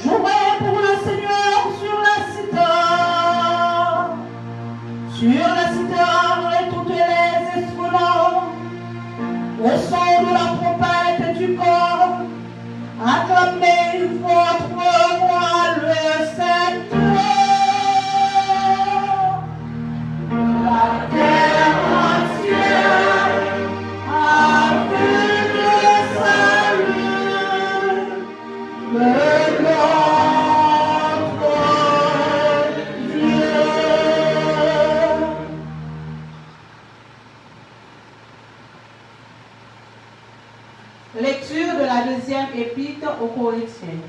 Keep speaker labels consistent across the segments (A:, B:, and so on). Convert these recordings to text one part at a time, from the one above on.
A: Jouez pour le Seigneur sur la cithare. Sur la cithare et toutes les instruments. Au son de la trompette et du corps, acclamez votre roi le Seigneur. La terre entière a vu le salut de notre Dieu. Lecture de la deuxième épître aux Corinthiens.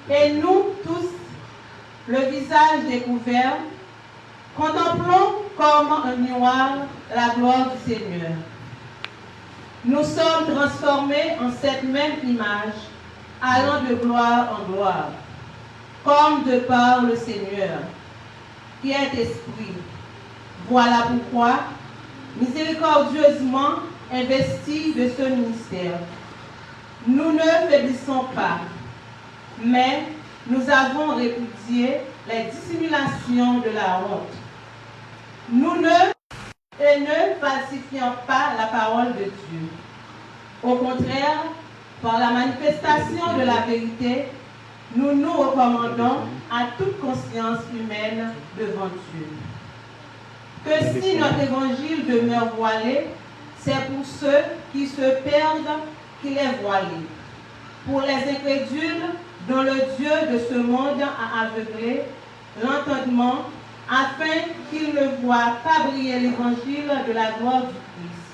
A: Et nous tous, le visage découvert, contemplons comme un miroir la gloire du Seigneur. Nous sommes transformés en cette même image, allant de gloire en gloire, comme de par le Seigneur, qui est esprit. Voilà pourquoi, miséricordieusement investis de ce ministère, nous ne faiblissons pas, mais nous avons répudié les dissimulations de la honte. Nous ne falsifions pas la parole de Dieu. Au contraire, par la manifestation de la vérité, nous nous recommandons à toute conscience humaine devant Dieu. Que si notre évangile demeure voilé, c'est pour ceux qui se perdent qu'il est voilé. Pour les incrédules, dont le Dieu de ce monde a aveuglé l'entendement, afin qu'ils ne voient pas briller l'évangile de la gloire du Christ,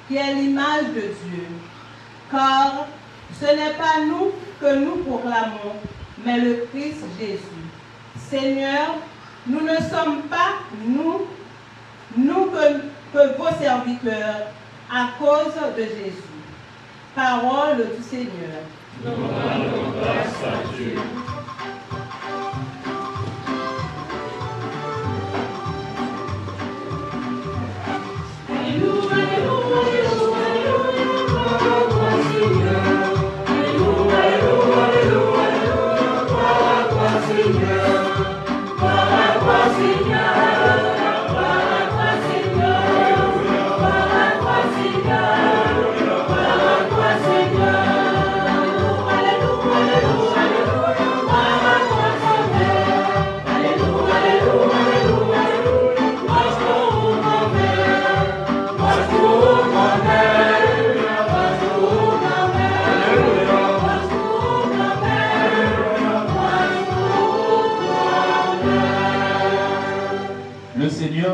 A: qui est l'image de Dieu. Car ce n'est pas nous que nous proclamons, mais le Christ Jésus. Seigneur, nous ne sommes pas nous que vos serviteurs, à cause de Jésus. Parole du Seigneur.
B: Nous rendons grâce à Dieu.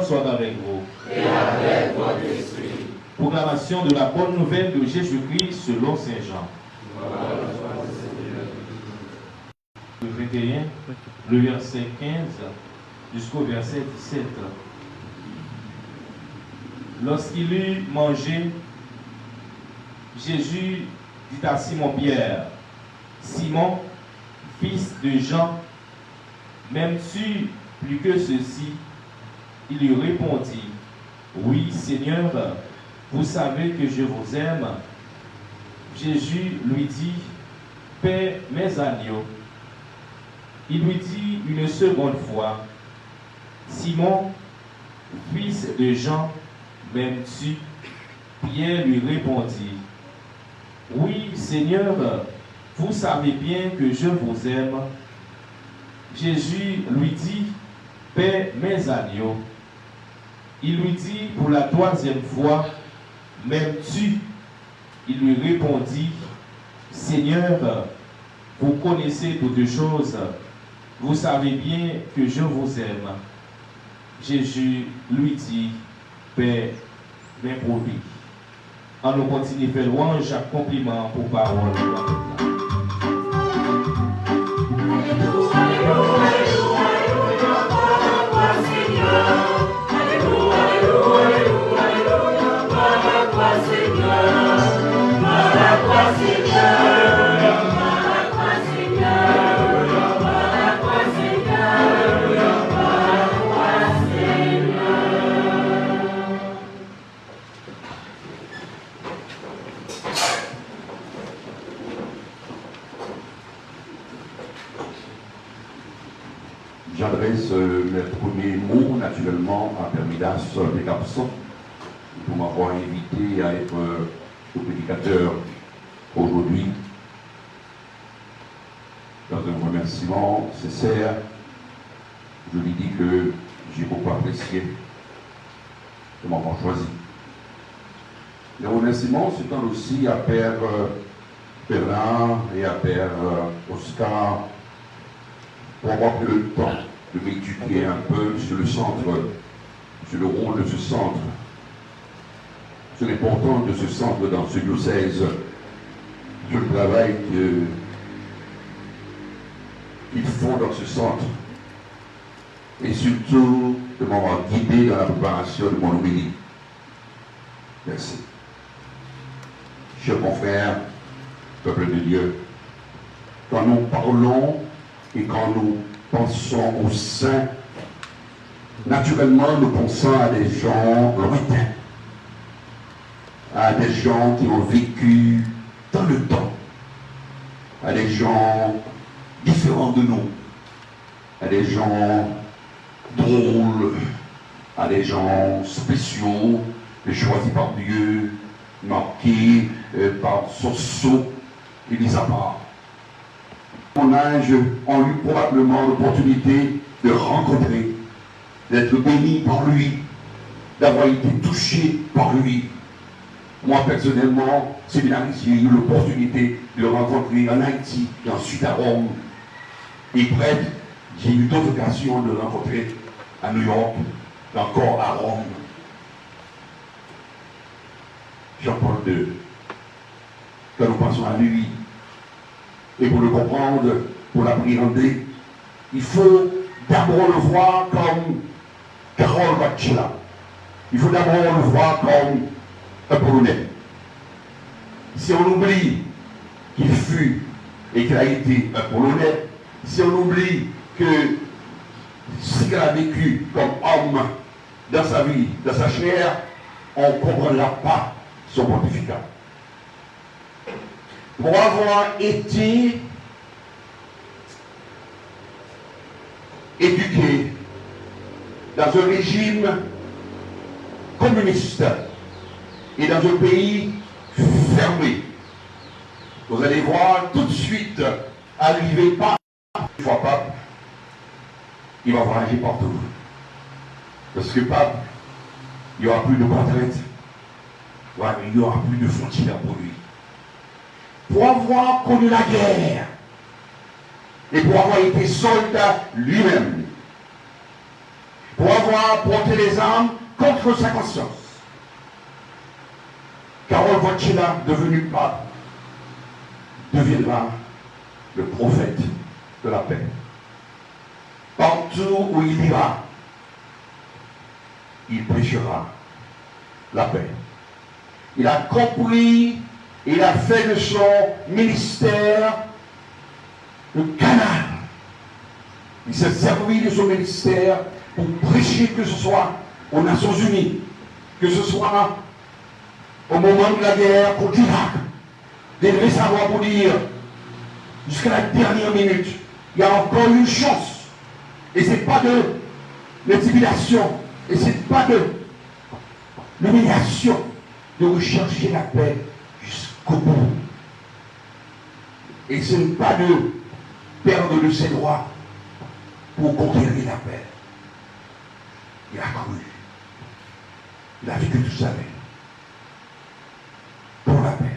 C: Soit avec vous.
B: Et avec votre esprit.
C: Proclamation de la bonne nouvelle de Jésus-Christ selon Saint Jean. Le 21, le verset 15 jusqu'au verset 17. Lorsqu'il eut mangé, Jésus dit à Simon-Pierre, Simon, fils de Jean, m'aimes-tu plus que ceci? Il lui répondit, oui, Seigneur, vous savez que je vous aime. Jésus lui dit, paie mes agneaux. Il lui dit une seconde fois, Simon, fils de Jean, m'aimes-tu? Pierre lui répondit, oui, Seigneur, vous savez bien que je vous aime. Jésus lui dit, paie mes agneaux. Il lui dit pour la troisième fois, m'aimes-tu? Il lui répondit, Seigneur, vous connaissez toutes choses, vous savez bien que je vous aime. Jésus lui dit, paie mes brebis. En nous continue faire louange, compliment pour parole.
D: J'adresse mes premiers mots naturellement à Père Midas des absents pour m'avoir invité à être le prédicateur aujourd'hui. Dans un remerciement sincère, je lui dis que j'ai beaucoup apprécié de m'avoir choisi. Les remerciements s'étendent aussi à Père Bernard et à Père Oscar pour avoir pris le temps de m'éduquer un peu sur le centre, sur le rôle de ce centre, sur l'importance de ce centre dans ce diocèse, sur le travail qu'ils font dans ce centre, et surtout de m'avoir guidé dans la préparation de mon homélie. Merci. Chers confrères, peuple de Dieu, quand nous parlons et quand nous pensons aux saints, naturellement nous pensons à des gens lointains, à des gens qui ont vécu dans le temps, à des gens différents de nous, à des gens drôles, à des gens spéciaux, choisis par Dieu, marqués par son sceau et mis à part. Mon âge ont eu probablement l'opportunité de rencontrer, d'être béni par lui, d'avoir été touché par lui. Moi, personnellement, séminariste, j'ai eu l'opportunité de le rencontrer en Haïti, et ensuite à Rome. Et prêtre, j'ai eu d'autres occasions de le rencontrer à New York, et encore à Rome. Jean-Paul II, quand nous pensons à lui, et pour le comprendre, pour l'appréhender, il faut d'abord le voir comme Karol Wojtyła. Il faut d'abord le voir comme un Polonais. Si on oublie qu'il fut et qu'il a été un Polonais, si on oublie que ce qu'il a vécu comme homme dans sa vie, dans sa chair, on ne comprendra pas son pontificat. Pour avoir été éduqué dans un régime communiste et dans un pays fermé, vous allez voir tout de suite arriver pas une fois pape, il va voyager partout. Parce que pape, il n'y aura plus de contraintes. Il n'y aura plus de frontières pour lui. Pour avoir connu la guerre et pour avoir été soldat lui-même, pour avoir porté les armes contre sa conscience, Karol Wojtyła, devenu pape, deviendra le prophète de la paix. Partout où il ira, il prêchera la paix. Il a compris, il a fait de son ministère le canal. Il s'est servi de son ministère pour prêcher, que ce soit aux Nations Unies, que ce soit au moment de la guerre contre l'Irak, d'élever sa voix pour dire, jusqu'à la dernière minute, il y a encore une chance. Et ce n'est pas de l'intimidation, et ce n'est pas de l'humiliation, de rechercher la paix jusqu'au bout. Et ce n'est pas de perdre de ses droits pour conquérir la paix. Il a cru. Il a vécu tout sa vie pour la paix.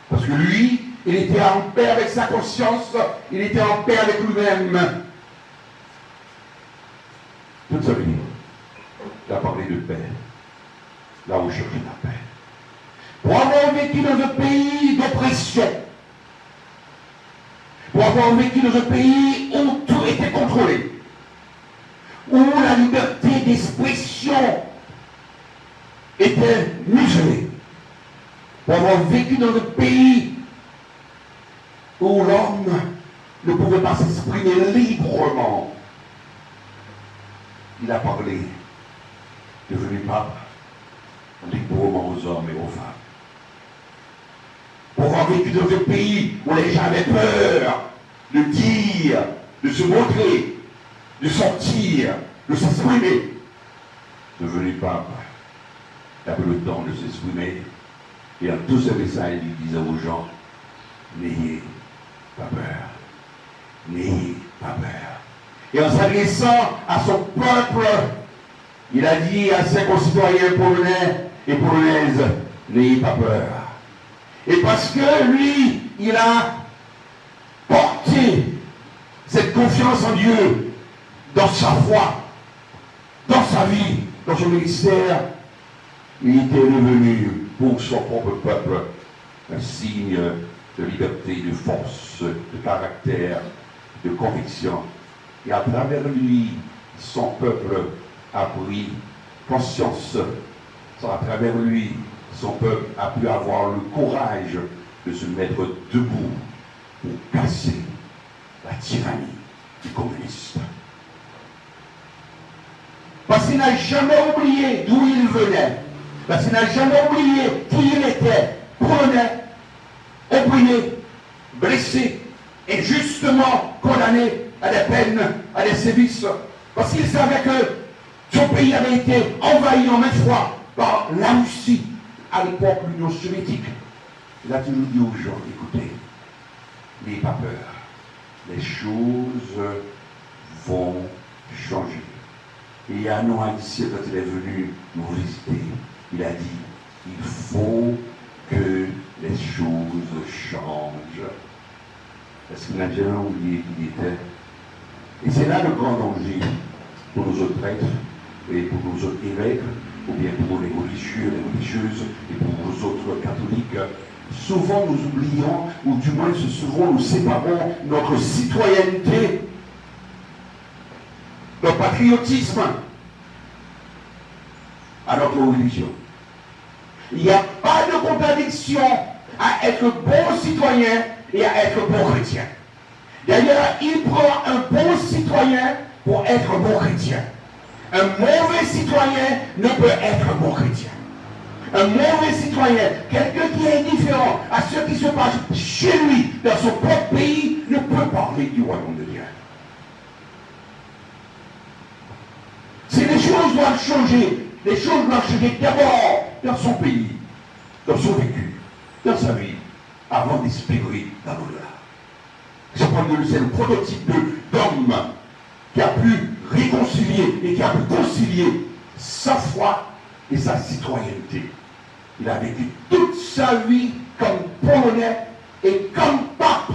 D: Parce que lui, il était en paix avec sa conscience, il était en paix avec lui-même. Toute sa vie, il a parlé de paix. La recherche de la paix. Pour avoir vécu dans un pays d'oppression, pour avoir vécu dans un pays où tout était contrôlé, où la liberté d'expression était muselée, pour avoir vécu dans un pays où l'homme ne pouvait pas s'exprimer librement, il a parlé, devenu pape, librement aux hommes et aux femmes. Pour avoir vécu dans un pays où les gens avaient peur de dire, de se montrer, de sortir, de s'exprimer. Devenu pape, il avait le temps de s'exprimer. Et en tout ce message, il disait aux gens, n'ayez pas peur. N'ayez pas peur. Et en s'adressant à son peuple, il a dit à ses concitoyens polonais et polonaises, n'ayez pas peur. Et parce que lui, il a porté cette confiance en Dieu dans sa foi, dans sa vie, dans son ministère, il était devenu pour son propre peuple un signe de liberté, de force, de caractère, de conviction. Et à travers lui, son peuple a pris conscience. À travers lui, son peuple a pu avoir le courage de se mettre debout pour casser la tyrannie du communiste. Parce qu'il n'a jamais oublié d'où il venait. Parce qu'il n'a jamais oublié qui il était. Polonais, opprimé, blessé, et justement condamné à des peines, à des sévices. Parce qu'il savait que son pays avait été envahi en maintes fois par la Russie, à l'époque l'Union soviétique. Il a toujours dit aux gens, écoutez, n'ayez pas peur, les choses vont changer. Et à nous, ici, quand il est venu nous visiter, il a dit, il faut que les choses changent. Parce qu'il n'a jamais oublié qui il était. Et c'est là le grand danger pour nos autres prêtres et pour nos autres évêques, ou bien pour les religieux, les religieuses, et pour vos autres catholiques. Souvent nous oublions, ou du moins souvent nous séparons notre citoyenneté, notre patriotisme à notre religion. Il n'y a pas de contradiction à être bon citoyen et à être bon chrétien. D'ailleurs, il prend un bon citoyen pour être bon chrétien. Un mauvais citoyen ne peut être bon chrétien. Un mauvais citoyen, quelqu'un qui est indifférent à ce qui se passe chez lui, dans son propre pays, ne peut parler du royaume de Dieu. Si les choses doivent changer, les choses doivent changer d'abord dans son pays, dans son vécu, dans sa vie, avant d'espérer dans l'au-delà. C'est le prototype d'homme qui a pu réconcilier et qui a pu concilier sa foi et sa citoyenneté. Il a vécu toute sa vie comme Polonais et comme pape.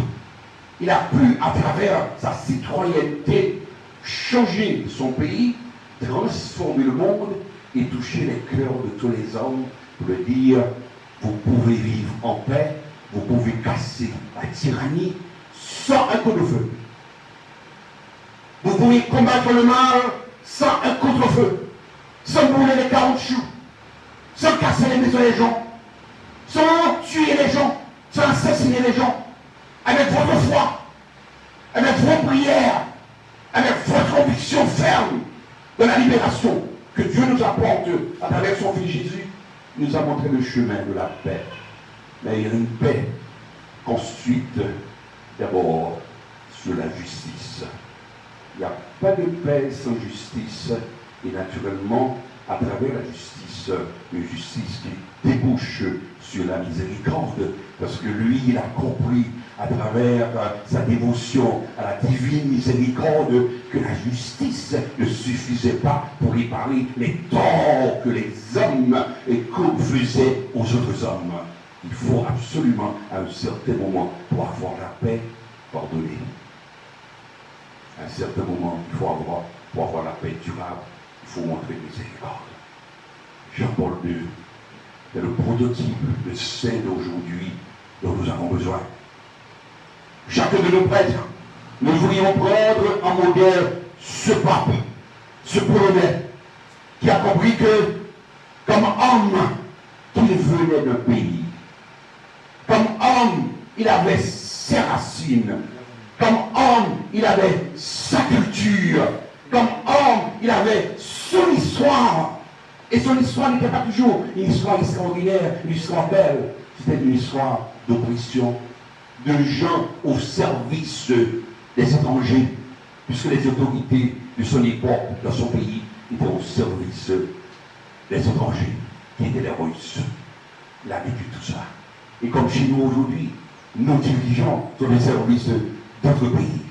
D: Il a pu, à travers sa citoyenneté, changer son pays, transformer le monde et toucher les cœurs de tous les hommes pour leur dire, vous pouvez vivre en paix, vous pouvez casser la tyrannie sans un coup de feu. Vous pouvez combattre le mal sans un contre-feu, sans brûler les caoutchoucs, sans casser les maisons des gens, sans tuer les gens, sans assassiner les gens, avec votre foi, avec vos prières, avec votre conviction ferme de la libération que Dieu nous apporte à travers son Fils Jésus. Il nous a montré le chemin de la paix. Mais il y a une paix construite d'abord sur la justice. Il n'y a pas de paix sans justice. Et naturellement, à travers la justice, une justice qui débouche sur la miséricorde, parce que lui, il a compris à travers sa dévotion à la divine miséricorde que la justice ne suffisait pas pour réparer les torts que les hommes faisaient aux autres hommes. Il faut absolument, à un certain moment, pour avoir la paix, pardonner. À un certain moment, pour avoir la paix durable, il faut montrer miséricorde. Jean-Paul II est le prototype, le saint d'aujourd'hui dont nous avons besoin. Chacun de nos prêtres, nous voudrions prendre en modèle ce pape, ce Polonais, qui a compris que, comme homme, qu'il venait d'un pays. Comme homme, il avait ses racines. Comme homme, il avait sa culture. Comme homme, il avait son histoire. Et son histoire n'était pas toujours une histoire extraordinaire, une histoire belle. C'était une histoire d'oppression, de gens au service des étrangers, puisque les autorités de son époque, dans son pays, était au service des étrangers, qui étaient les Russes. Il a vécu tout ça. Et comme chez nous aujourd'hui, nos dirigeants sont des services d'autres pays.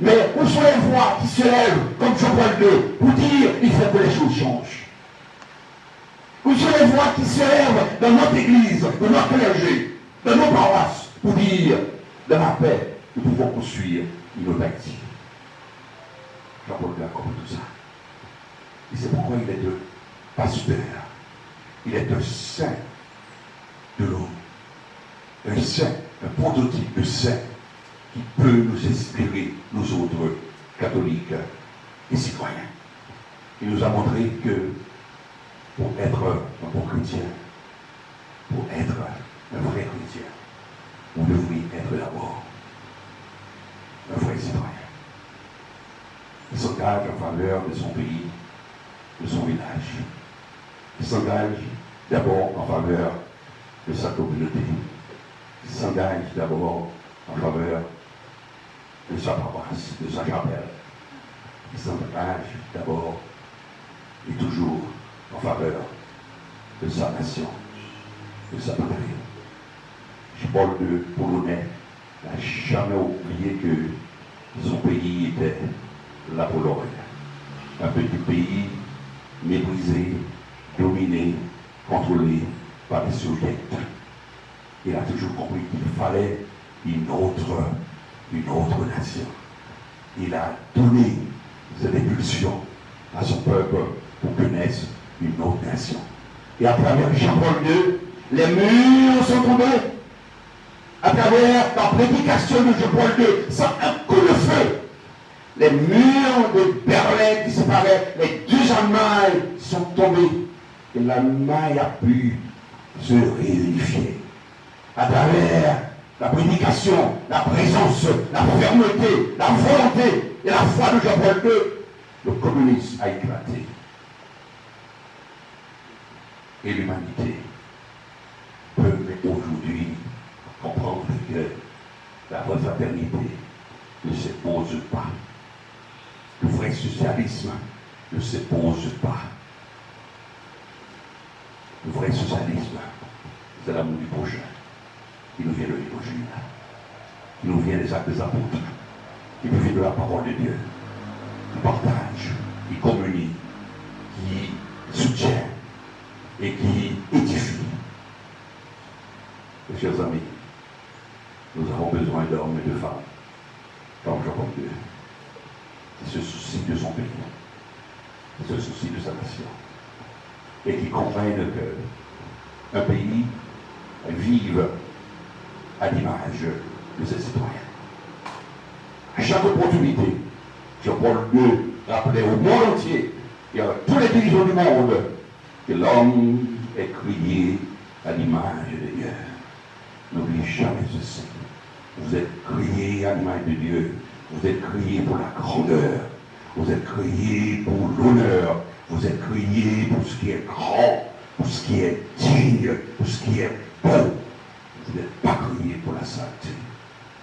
D: Mais où sont les voix qui se lèvent, comme Jean-Paul II, pour dire il faut que les choses changent? Où sont les voix qui se lèvent dans notre église, dans notre clergé, dans nos paroisses, pour dire dans la paix, nous pouvons construire une autre Haïti? Jean-Paul II a compris tout ça. Et c'est pourquoi il est un pasteur. Il est un saint de l'eau. Un saint, un prototype de saint qui peut nous inspirer, nous autres catholiques et citoyens. Il nous a montré que pour être un bon chrétien, pour être un vrai chrétien, vous devriez être d'abord un vrai citoyen. Il s'engage en faveur de son pays, de son village. Il s'engage d'abord en faveur de sa communauté. Il s'engage d'abord en faveur de sa paroisse, de sa chapelle. Il s'engage d'abord et toujours en faveur de sa nation, de sa patrie. Jean-Paul II, polonais, n'a jamais oublié que son pays était la Pologne. Un petit pays méprisé, dominé, contrôlé par les soviets. Il a toujours compris qu'il fallait une autre nation. Il a donné cette impulsion à son peuple pour que naisse une autre nation. Et à travers Jean-Paul II, les murs sont tombés. À travers la prédication de Jean-Paul II, sans un coup de feu, les murs de Berlin disparaissent, les deux Allemagnes sont tombés. Et l'Allemagne a pu se réunifier. À travers la prédication, la présence, la fermeté, la volonté et la foi de Jean-Paul II, le communisme a éclaté. Et l'humanité peut aujourd'hui comprendre que la vraie fraternité ne s'impose pas. Le vrai socialisme ne s'impose pas. Le vrai socialisme, c'est l'amour du prochain, qui nous vient de l'Évangile, qui nous vient des actes des apôtres, qui nous vient de la parole de Dieu, qui partage, qui communie, qui soutient et qui édifie. Mes chers amis, nous avons besoin d'hommes et de femmes, comme Jean-Paul II, qui se soucient de son pays, qui se soucient de sa nation, et qui comprennent qu'un pays vive à l'image de ses citoyens. À chaque opportunité, Jean-Paul II rappelait au monde entier et à tous les dirigeants du monde que l'homme est créé à l'image de Dieu. N'oubliez jamais ceci. Vous êtes créé à l'image de Dieu. Vous êtes créé pour la grandeur. Vous êtes créé pour l'honneur. Vous êtes créé pour ce qui est grand, pour ce qui est digne, pour ce qui est beau. Vous n'êtes pas créé pour la saleté.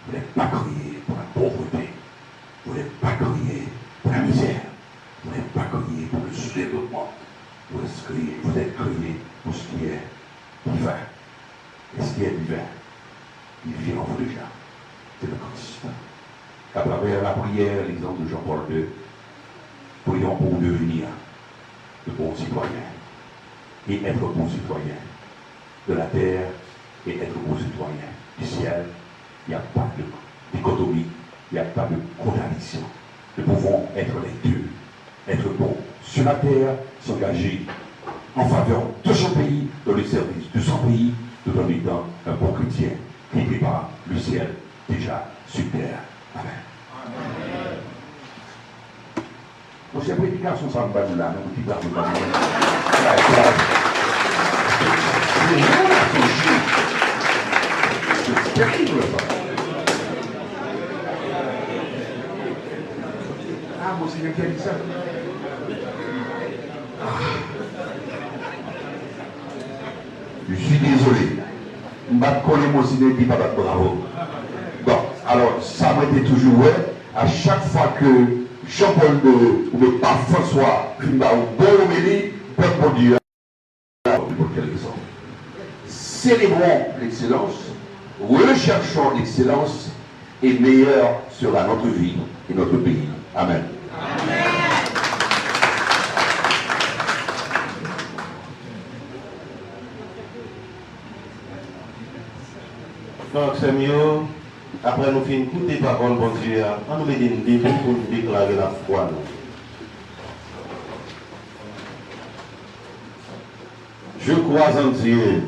D: Vous n'êtes pas créé pour la pauvreté. Vous n'êtes pas créé pour la misère. Vous n'êtes pas créé pour le sous-développement. Vous êtes créé pour ce qui est divin. Et ce qui est divin, il vit en vous déjà. C'est le Christ. À travers la prière, l'exemple de Jean-Paul II, prions pour devenir de bons citoyens et être bons citoyens de la terre et être bons citoyens du ciel. Il n'y a pas de dichotomie, il n'y a pas de contradiction. Nous pouvons être les deux, être bons sur la terre, s'engager en faveur de son pays, dans le service de son pays, tout en étant un bon chrétien qui prépare le ciel déjà sur terre. Amen. Donc, ces prédications, ça ne va pas de là, mais vous dites là, vous c'est terrible, ça. Ah, moi, c'est quelqu'un qui dit ça. Je suis désolé. Je ne connais pas si je dis pas bravo. Bon, alors, ça m'a été toujours, ouais, à chaque fois que Jean-Paul II ou le pape François, une bonne homélie, peuple bon Dieu. Célébrons l'excellence, recherchons l'excellence et meilleur sera notre vie et notre pays. Amen.
E: Donc, c'est mieux, après nous finissons toutes les paroles, bon Dieu, on nous met une Bible pour nous déclarer la foi. Je crois en Dieu,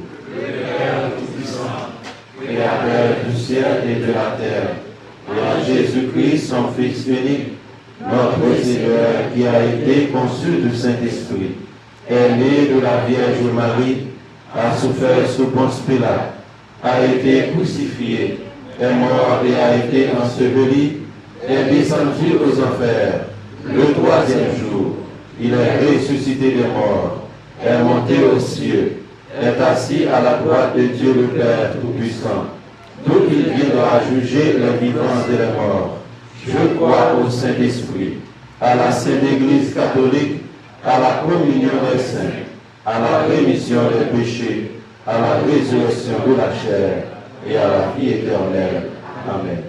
E: Créateur du ciel et de la terre, et en Jésus-Christ, son Fils unique, notre Seigneur, qui a été conçu du Saint-Esprit, est né de la Vierge Marie, a souffert sous Ponce Pilate, a été crucifié, est mort et a été enseveli, est descendu aux enfers. Le troisième jour, il est ressuscité des morts, est monté aux cieux, est assis à la droite de Dieu le Père Tout-Puissant, d'où il viendra juger les vivants et les morts. Je crois au Saint-Esprit, à la Sainte Église catholique, à la communion des saints, à la rémission des péchés, à la résurrection de la chair et à la vie éternelle. Amen.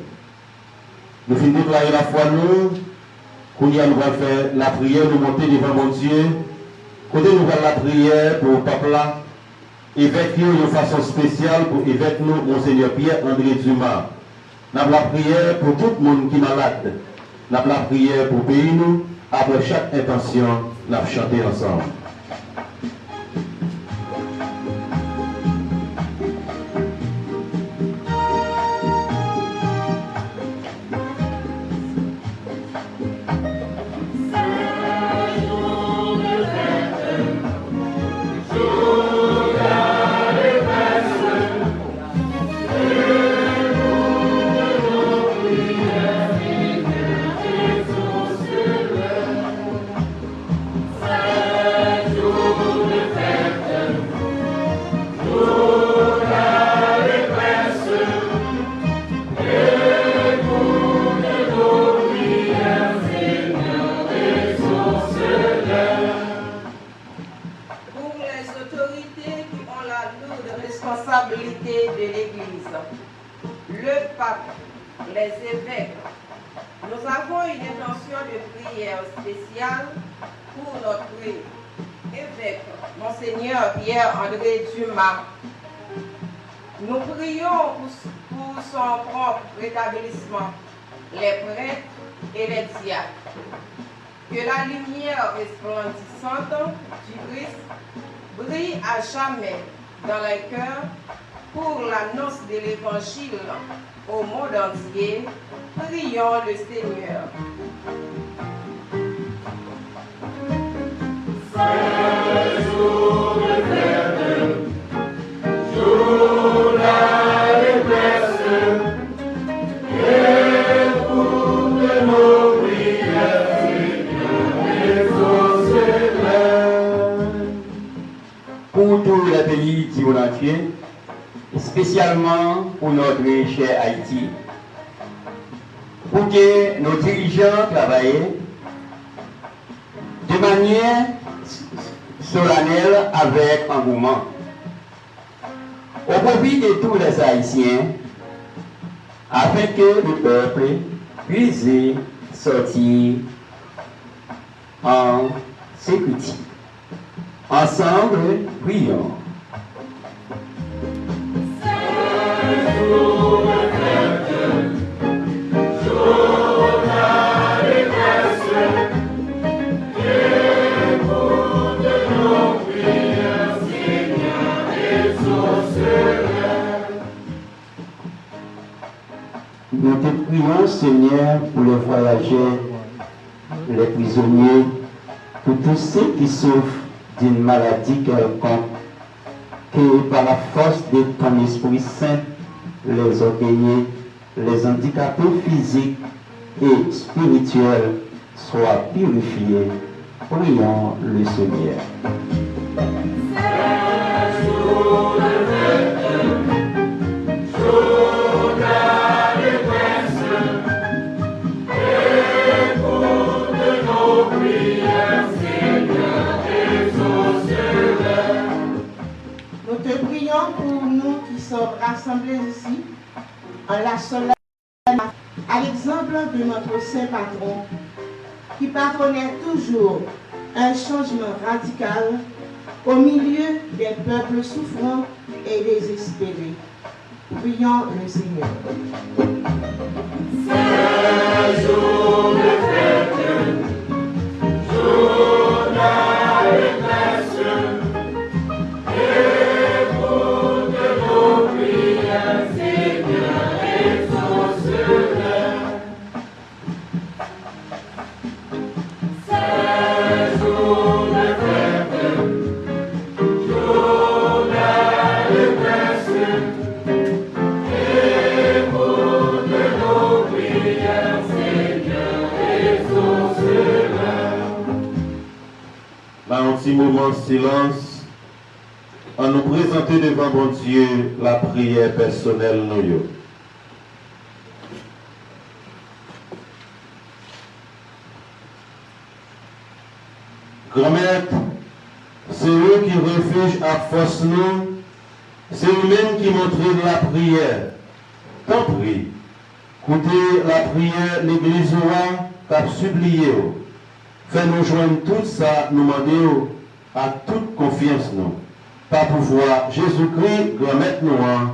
E: Nous finissons de déclarer la foi nous, qu'on y a nous va faire la prière, nous monter devant mon Dieu, côté nous faire la prière pour le peuple là, évêque nous de façon spéciale pour évêque nous, Monseigneur Pierre-André Dumas. Nous avons la prière pour tout le monde qui est malade. Nous avons la prière pour le pays nous, après chaque intention, nous avons chanté ensemble.
A: responsabilité de l'Église, le pape, les évêques. Nous avons une intention de prière spéciale pour notre évêque, Monseigneur Pierre-André Dumas. Nous prions pour son propre rétablissement, les prêtres et les diacres. Que la lumière resplendissante du Christ brille à jamais dans les cœurs pour l'annonce de l'Évangile au monde entier. Prions le Seigneur.
F: Pour tous les pays du monde entier, spécialement pour notre cher Haïti, pour que nos dirigeants travaillent de manière solennelle avec engouement, au profit de tous les Haïtiens, afin que le peuple puisse sortir en sécurité. Ensemble, prions. Nous te prions, Seigneur, pour les voyageurs, les prisonniers, pour tous ceux qui souffrent d'une maladie quelconque, que par la force de ton Esprit Saint, les orgueilleux, les handicapés physiques et spirituels soient purifiés. Prions le Seigneur.
B: Pour
A: en la solennité, à l'exemple de notre saint patron, qui patronnait toujours un changement radical au milieu des peuples souffrants et désespérés. Prions le Seigneur.
B: Ce jour de fête, jour d'allégresse, écoute nos prières, Seigneur, exauce-les. Ce jour de fête, jour d'allégresse, écoute nos prières, Seigneur, exauce-les.
E: Dans un petit moment de silence, on nous présenter devant bon Dieu la prière personnelle nous. Grand Maître, c'est eux qui refuge à force nous, c'est eux-mêmes qui montrent la prière. Tant prie, écoutez la prière, l'église qu'a supplié. Fais-nous joindre tout ça, nous demander à toute confiance nous. Par pouvoir Jésus-Christ, grand Maître nous. Amen.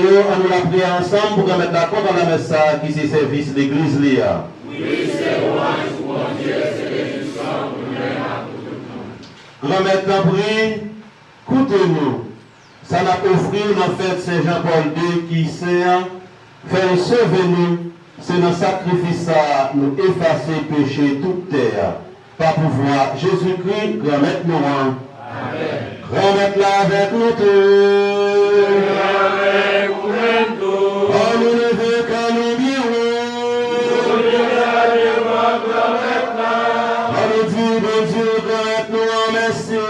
E: On nous l'a pris ensemble pour mettre d'accord dans la messe qui c'est service l'église là.
B: Oui, c'est roi, mon Dieu, c'est bénissant pour nous.
E: Remettre en prix, écoutez-nous. Ça n'a pas offert dans fête Saint-Jean-Paul II qui sert, faire sauver-nous, c'est dans le sacrifice à nous effacer péché toute terre. Par pouvoir Jésus-Christ, remettre-nous en. Remettre-la avec nous tous. Oh, nous ne veut qu'à nous mirons. Oh, nous dit, bon Dieu, remettre-nous en merci.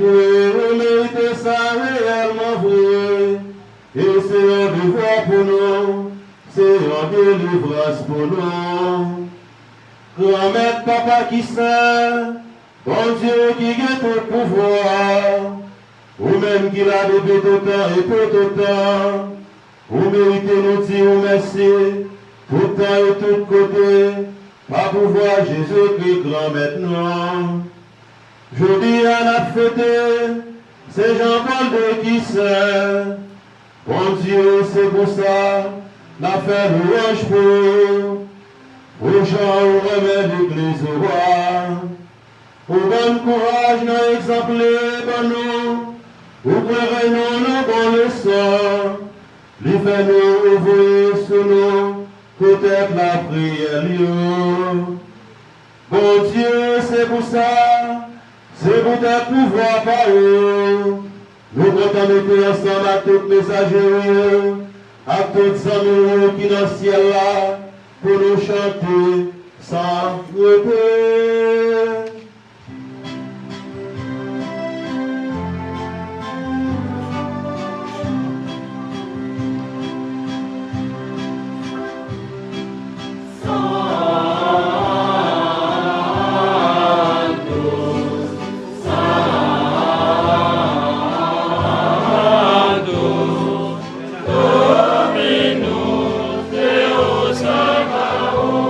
E: Oui, vous méritez ça réellement vrai. Et c'est un devoir pour nous. C'est une délivrance pour nous. Grand-mère, papa qui sait, bon Dieu qui a tout pouvoir, ou même qui l'a depuis tout temps et pour tout temps, vous méritez nous dire merci, tout temps et tout côté, par pouvoir Jésus-Christ, grand-mère nous. Je dis à la fête, c'est Jean-Paul II qui sait, bon Dieu, c'est pour ça, la fait louange pour. Aux gens où remet l'église au roi, au bon courage, nos exemples, bon nous, au clair nous, nos bons leçons, lui fait nous ouvrir sous nous, peut-être la prière, bon Dieu, c'est pour ça, c'est pour ta pouvoir par eux, nous comptons mettre ensemble à tous les messagers, à tous les amis qui dans le ciel là, pour nous chanter sans repos.
B: Dominus Deus Sabaoth.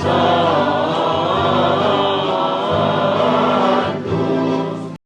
B: sang